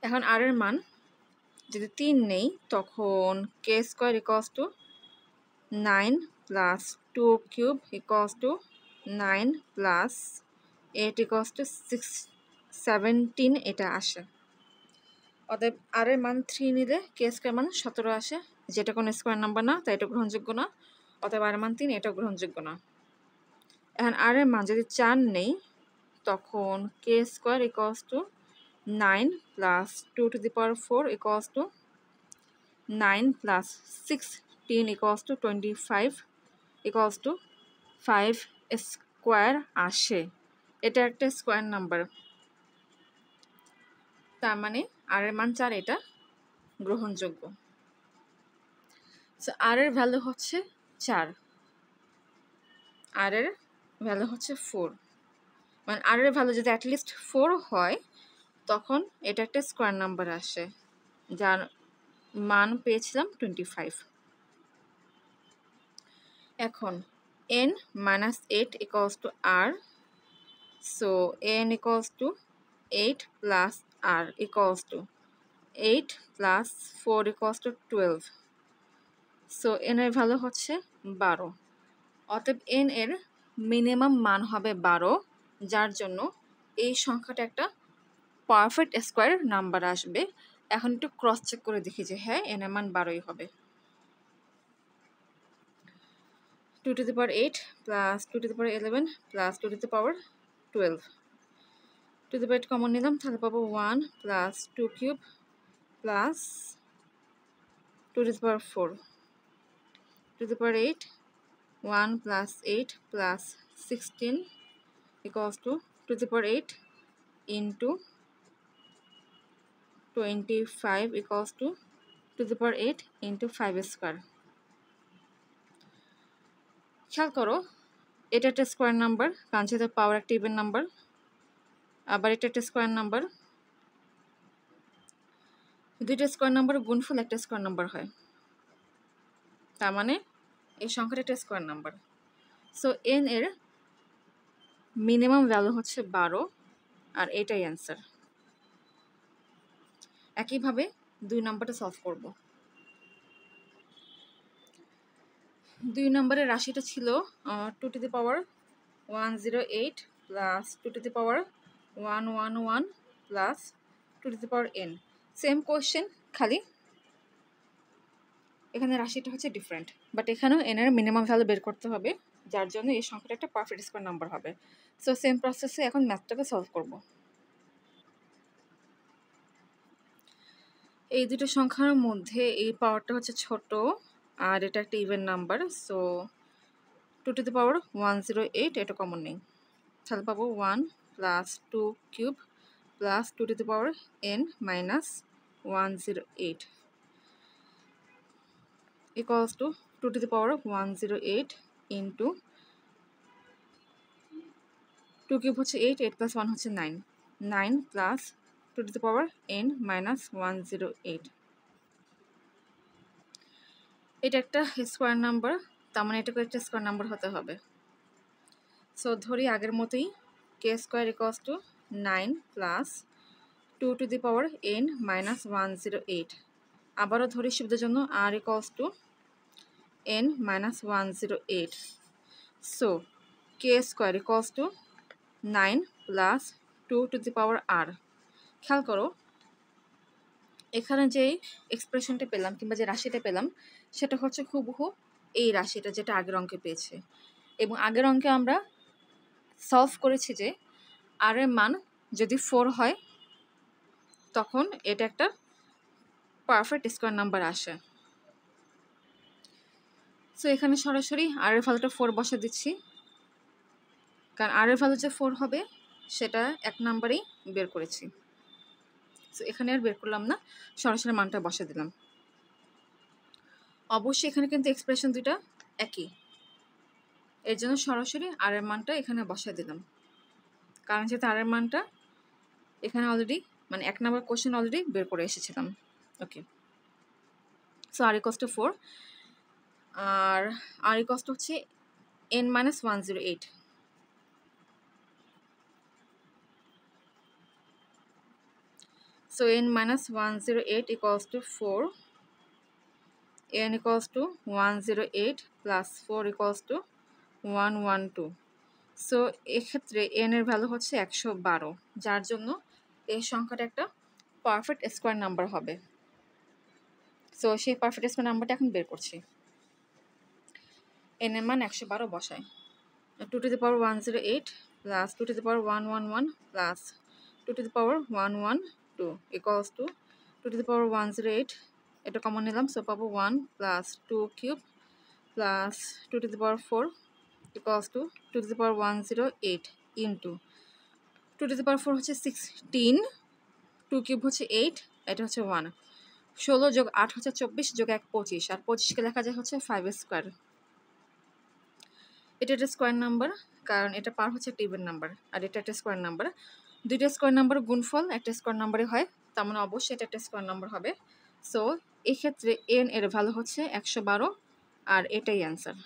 এখন আর এর মান যদি 3 নেই তখন k square equals to 9 plus 2 cube equals to 9 plus 8 equals to 17 এটা আসে। অতএব আর এর মান 3 নিলে কে স্কোয়ার মান 17 আসে, যেটা কোনো স্কোয়ার নাম্বার না, তাই এটা গ্রহণযোগ্য না। অতএব আর এর মান 3, এটা গ্রহণযোগ্য না। এখন আর এর মান যদি 4 নেই তখন k square equals to 9 plus 2 to the power 4 equals to 9 plus 16 equals to 25 equals to 5 square আসে। এটা একটা স্কোয়ার নাম্বার, তার মানে আর এর মান 4, এটা গ্রহণযোগ্য। সো আর এর ভ্যালু হচ্ছে 4, আর এর ভ্যালু হচ্ছে 4, মানে আর এর ভ্যালু যদি অ্যাটলিস্ট 4 হয় তখন এটা একটা স্কোয়ার নাম্বার আসে, যার মান পেয়েছিলাম 25। এখন n minus 8 equals to r, so n equals to 8 plus r equals to 8 plus 4 equals to 12, so n এর ভ্যালু হচ্ছে 12। অতএব n এর মিনিমাম মান হবে 12, যার জন্য এই সংখ্যাটা একটা পারফেক্ট স্কোয়ার নাম্বার আসবে। এখন একটু ক্রস চেক করে দেখি যে হ্যাঁ n এর মান 12ই হবে। 2 to the power 8 plus 2 to the power 11 plus 2 to the power 12, to the power 8 common নিলাম, তাহলে পাবো 1 plus 2 cube plus 2 to the power 4, 2 to the power 8, 1 plus 8 plus 16 equals to 2 to the power 8 into 25 equals to 2 to the power 8 into 5 square। খেয়াল করো, এটা একটা square number, কারণ যেহেতু পাওয়ার একটা ইভেন নাম্বার, আবার এটা একটা স্কোয়ার নাম্বার। দুইটা স্কোয়ার নাম্বার গুণফল একটা স্কোয়ার নাম্বার হয়, তার মানে এই সংখ্যাটা একটা স্কোয়ার নাম্বার। সো n এর মিনিমাম ভ্যালু হচ্ছে 12, আর এটাই অ্যান্সার। একইভাবে 2 নম্বরটা সলভ করব। 2 নম্বরের রাশিটা ছিল 2 to the power 108 plus 2 to the power 111 plus 2 to the power n। Same question, খালি এখানে রাশিটা হচ্ছে ডিফারেন্ট, বাট এখানেও n এর মিনিমাম ভ্যালু বের করতে হবে, যার জন্য এই সংখ্যাটা একটা পারফেক্ট স্কোয়ার নাম্বার হবে। সো সেম প্রসেসে এখন ম্যাথটাকে সলভ করব। এই দুটো সংখ্যার মধ্যে এই পাওয়ারটা হচ্ছে ছোট, আর এটা একটা even number, so 2 to the power 108 এটা কমন নেই, তাহলে পাবো 1 plus 2 cube plus 2 to the power n minus 108 equals to 2 to the power 108 into 2 cube হচ্ছে 8, 8 plus 1 হচ্ছে 9, 9 plus 2 to the power n minus 108। এটা একটা স্কোয়ার নাম্বার, তার মানে এটাকে একটা স্কোয়ার নাম্বার হতে হবে। সো ধরি আগের মতোই k square equals to 9 plus 2 to the power n minus 108। আবারও ধরি সুবিধার জন্য r equals to n minus 108। So K square equals to 9 plus 2 to the power r। খেয়াল করো, এখানে যে এক্সপ্রেশনটা পেলাম কিংবা যে রাশিটা পেলাম সেটা হচ্ছে হুবহু এই রাশিটা যেটা আগের অঙ্কে পেয়েছে, এবং আগের অঙ্কে আমরা সলভ করেছি যে আর এর মান যদি 4 হয় তখন এটা একটা পারফেক্ট স্কোয়ার নাম্বার আসে। সো এখানে সরাসরি আর এর ভ্যালুটা 4 বসে দিচ্ছি, কারণ আর এর ভ্যালু যে 4 হবে সেটা 1 নাম্বারেই বের করেছি। সো এখানে আর বের করলাম না, সরাসরি মানটা বসে দিলাম। অবশ্যই এখানে কিন্তু এক্সপ্রেশন দুইটা একই, এর জন্য সরাসরি আর এর মানটা এখানে বসে দিলাম, কারণ যেহেতু আর এর মানটা এখানে অলরেডি মানে 1 নাম্বার কোশ্চেন অলরেডি বের করে এসেছিলাম। Okay, so r equals to 4, আর আর ইকুয়ালস টু হচ্ছে n minus 108। সো n minus 108 equals to 4, n equals to 108 plus 4 equals to 112. So এক্ষেত্রে n এর ভ্যালু হচ্ছে 112, যার জন্য এই সংখ্যাটা একটা পারফেক্ট স্কোয়ার নাম্বার হবে। সো সেই পারফেক্ট স্কোয়ার নাম্বারটা এখন বের করছি। n এর মান 112 বসাই। 2 to the power 108 plus 2 to the power 111 plus 2 to the power 112 equals to 2 to the power 108, এটা কমন নিলাম, সো পাবো 1 plus 2 cube plus 2 to the power 4 equals to 2 to the power 108 into 2 to the power 4 হচ্ছে 16, 2 cube হচ্ছে 8, এটা হচ্ছে 1, 16 যোগ 8 হচ্ছে 24, যোগ 1 25, আর 25কে লেখা যায় হচ্ছে 5 স্কোয়ার। এটা একটা স্কোয়ার নাম্বার, কারণ এটা পার হচ্ছে একটা ইভেন নাম্বার, আর এটা একটা স্কোয়ার নাম্বার। দুইটা স্কোয়ার নাম্বার গুণফল একটা স্কোয়ার নাম্বারে হয়, তার মানে অবশ্যই এটা একটা স্কোয়ার নাম্বার হবে। সো এক্ষেত্রে n এর ভ্যালু হচ্ছে 112, আর এটাই অ্যান্সার।